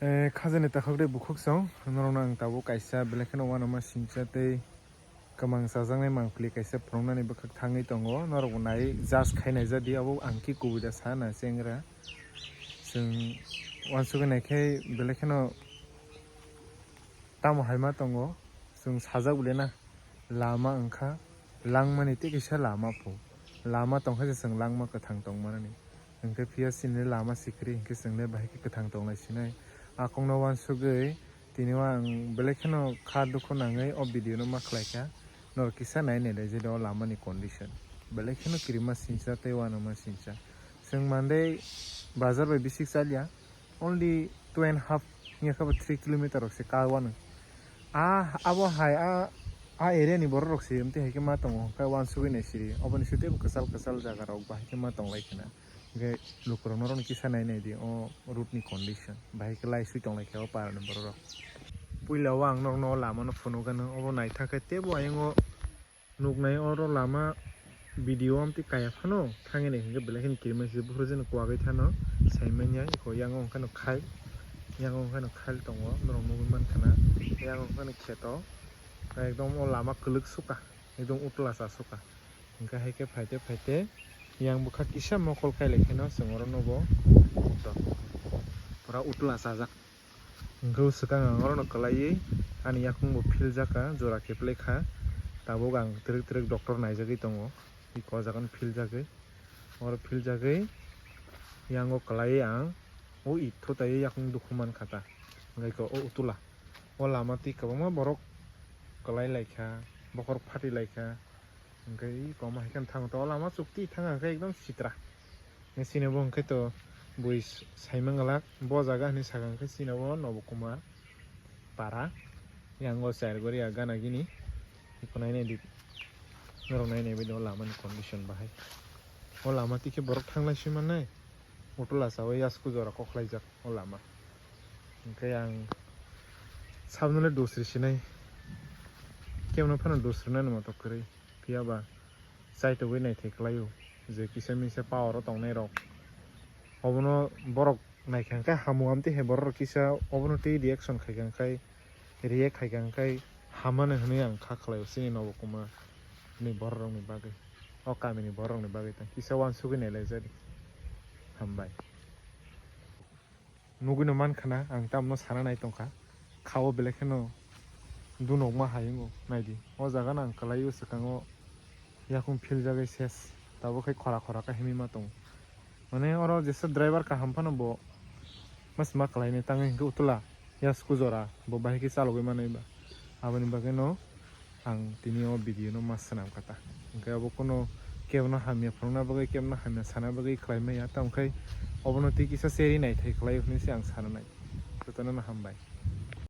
Khazani takhakde bukhuk song norong tabo kaisa belekeno wanama sinchate kamang sajangnai mangpli kaisa prongnani bukhak thangai tongo norong nai jas khainai jadi abo angki kubida sana chengra sung wansuga naikhai belekeno tamo haima tongo sung sajak bulena lama angkha langmani te kisa lama po lama tongkha sung langma kathang tongmanani angkhe pia sinne lama sikri angkhe sungne bahai kathang tongnai sinai akongno wansugui tiniwa ang belekeno kha dukhu nangai o video no makhlaika nor kisa nainai je do lama ni condition belekeno kirima sincha tei wanama sincha sung mandei bazar bai bisik chalia only 2.5 ngakha 3 km rok se kawano abo hai area ni borok rok se amte haike ma tongo ka wansugui nei siri oboni sute kasal jaga rok bahai ke ma tonglai khina ge lukurong noron kisa nainai di o root ni condition bahai ke lai sui tonglai khao parani borok puila wang nok no lama no phono gano obo naitha tebo ayango nugnai oro lama video amti kaya phano thangi nei hinge belehin kirma se buhrojen kwagai thano saimanya ko yango khano khai tongo norong nugun man khana yango khano kheto ekdom o lama kuluk suka ekdom utla sa suka hingka haike phaite yang bukha kisa mokol kai lekheno songoro nobo pura utla sajak hingka usukang angoro no kalai ani yakung bo philjaka jora keplai kha tabo gang trek doctor naijagui tongo iko jagan philjagui oro philjagui yango kalai ang o itho tai yakung dukhuman khata ngai ko o utula o lama ti kabama borok kalai laikha bokor phati laikha hingkai koma haikan thang to lama chukti thanga kai ekdom sitra sinabo hingkai to bui saimangalak bo jaga ni sagang kai sinabo Nobkumar para yango chairgori gana gini iko nainai di norong nainai bido lama ni condition bahai o lama ti ke borok thanglai simanai utula sawi yasku jora kokhlaijak o lama hingkai ang sabnole dosri sinai kemno phano dosrina nima to kwrui phiaba chaitogui naithai khlaio je kisa misa power o tongnai rok obono borok naikhankha hamu amte he borok kisa obono tei reaction khaikangkhai react khaikangkhai hamani hinui ang kha khlaio sini Nobkumar ni borok rokni bagui o kamini borok rokni bagui kisa wansugui nailai hambai nugui no mankhana ang tamno sana nai tongkha khao belekeno dunokma hayungo naidi o jaga ang kalai usukango yakung philjagui ses tabo khai khora ka himima tong mane oro jesa driver ka hamphano bo masma kalaini tangai hingke utula yasku jora bo bahai ke chalogui manaiba aboni bagui no ang tini o video no mas sanam kata hingke abo kono kebno hamya phrongna bagui kebno hamya sana bagui khlaimaya tongkhai obono ti kisa seri naithai khlai hinui se ang sananai totano hambai।